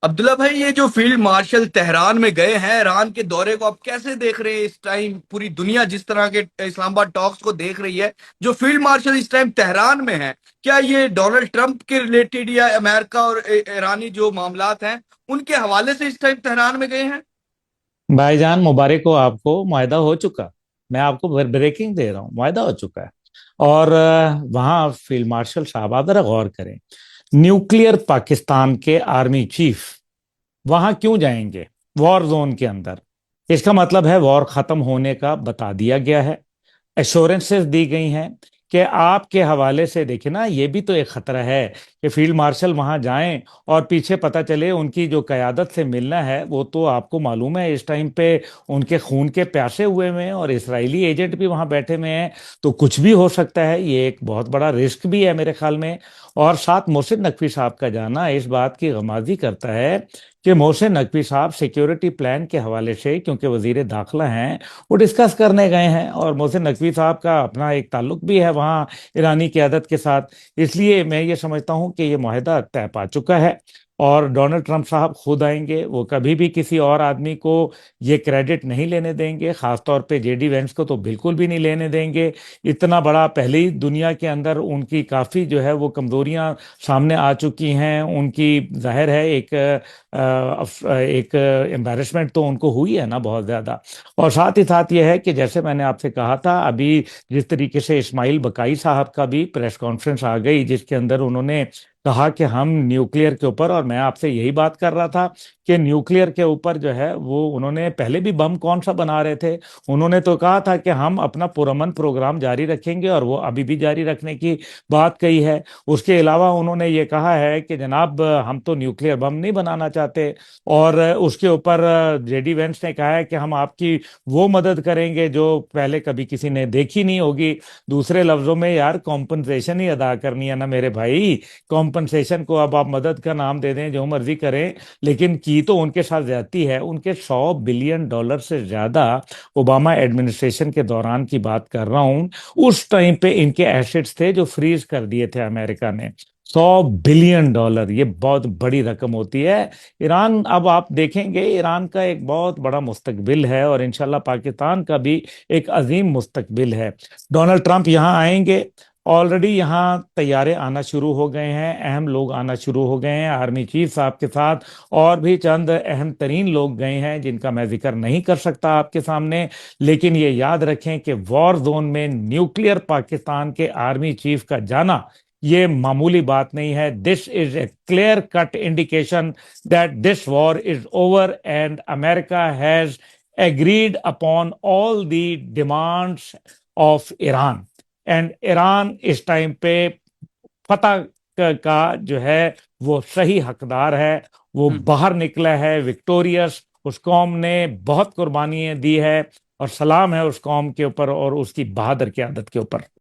عبداللہ بھائی، یہ جو فیلڈ مارشل تہران میں گئے ہیں، ایران کے دورے کو آپ کیسے دیکھ رہے ہیں؟ اس ٹائم پوری دنیا جس طرح کے اسلام آباد ٹاکس کو دیکھ رہی ہے، جو فیلڈ مارشل اس ٹائم تہران میں ہیں، کیا یہ ڈونلڈ ٹرمپ کے ریلیٹڈ یا امریکہ اور ایرانی جو معاملات ہیں ان کے حوالے سے اس ٹائم تہران میں گئے ہیں؟ بھائی جان مبارک ہو آپ کو، معاہدہ ہو چکا۔ میں آپ کو بریکنگ دے رہا ہوں، معاہدہ ہو چکا ہے۔ اور وہاں فیلڈ مارشل صاحب آپ ذرا غور کریں، نیوکلیئر پاکستان کے آرمی چیف وہاں کیوں جائیں گے وار زون کے اندر؟ اس کا مطلب ہے وار ختم ہونے کا بتا دیا گیا ہے، ایشورنسز دی گئی ہیں کہ آپ کے حوالے سے دیکھیں نا، یہ بھی تو ایک خطرہ ہے کہ فیلڈ مارشل وہاں جائیں اور پیچھے پتہ چلے ان کی جو قیادت سے ملنا ہے وہ تو آپ کو معلوم ہے اس ٹائم پہ ان کے خون کے پیاسے ہوئے ہوئے ہیں اور اسرائیلی ایجنٹ بھی وہاں بیٹھے ہوئے ہیں، تو کچھ بھی ہو سکتا ہے۔ یہ ایک بہت بڑا رسک بھی ہے میرے خیال میں۔ اور ساتھ محسن نقوی صاحب کا جانا اس بات کی غمازی کرتا ہے کہ محسن نقوی صاحب سیکیورٹی پلان کے حوالے سے، کیونکہ وزیر داخلہ ہیں، وہ ڈسکس کرنے گئے ہیں، اور محسن نقوی صاحب کا اپنا ایک تعلق بھی ہے وہاں ایرانی قیادت کے ساتھ۔ اس لیے میں یہ سمجھتا ہوں کہ یہ معاہدہ طے پا چکا ہے، اور ڈونلڈ ٹرمپ صاحب خود آئیں گے، وہ کبھی بھی کسی اور آدمی کو یہ کریڈٹ نہیں لینے دیں گے، خاص طور پہ جے ڈی وینس کو تو بالکل بھی نہیں لینے دیں گے۔ اتنا بڑا پہلی دنیا کے اندر ان کی کافی جو ہے وہ کمزوریاں سامنے آ چکی ہیں، ان کی ظاہر ہے ایک امبیرسمنٹ تو ان کو ہوئی ہے نا بہت زیادہ۔ اور ساتھ ہی ساتھ یہ ہے کہ جیسے میں نے آپ سے کہا تھا ابھی، جس طریقے سے اسماعیل بقائی صاحب کا بھی پریس کانفرنس آ گئی جس کے اندر انہوں نے کہا کہ ہم نیوکلیئر کے اوپر، اور میں آپ سے یہی بات کر رہا تھا کہ نیوکلیئر کے اوپر جو ہے وہ انہوں نے پہلے بھی بم کون سا بنا رہے تھے، انہوں نے تو کہا تھا کہ ہم اپنا پرامن پروگرام جاری رکھیں گے، اور وہ ابھی بھی جاری رکھنے کی بات کہی ہے۔ اس کے علاوہ انہوں نے یہ کہا ہے کہ جناب ہم تو نیوکلیئر بم نہیں بنانا چاہتے، اور اس کے اوپر جے ڈی وینس نے کہا ہے کہ ہم آپ کی وہ مدد کریں گے جو پہلے کبھی کسی نے دیکھی نہیں ہوگی۔ دوسرے لفظوں میں یار کمپنسیشن ہی ادا کرنی ہے نا میرے بھائی۔ کمپنسیشن کو اب آپ مدد کا نام دے دیں، جو مرضی کریں، لیکن کی تو ان کے ساتھ زیادتی ہے۔ ان کے $100 بلین سے زیادہ اوباما ایڈمنسٹریشن کے دوران کی بات کر رہا ہوں، اس ٹائم پہ ان کے ایسٹس تھے جو فریز کر دیے تھے امریکہ نے۔ $100 بلین، یہ بہت بڑی رقم ہوتی ہے۔ ایران، اب آپ دیکھیں گے ایران کا ایک بہت بڑا مستقبل ہے، اور انشاءاللہ پاکستان کا بھی ایک عظیم مستقبل ہے۔ ڈونلڈ ٹرمپ یہاں آئیں گے، آلریڈی یہاں طیارے آنا شروع ہو گئے ہیں، اہم لوگ آنا شروع ہو گئے ہیں، آرمی چیف صاحب کے ساتھ اور بھی چند اہم ترین لوگ گئے ہیں جن کا میں ذکر نہیں کر سکتا آپ کے سامنے۔ لیکن یہ یاد رکھیں کہ وار زون میں نیوکلیئر پاکستان کے آرمی چیف کا جانا یہ معمولی بات نہیں ہے۔ This is a clear cut indication that this war is over and America has agreed upon all the demands of Iran, and ایران اس ٹائم پہ فتح کا جو ہے وہ صحیح حقدار ہے، وہ ہوں۔ باہر نکلا ہے وکٹوریس۔ اس قوم نے بہت قربانیاں دی ہے، اور سلام ہے اس قوم کے اوپر اور اس کی بہادر قیادت کے اوپر۔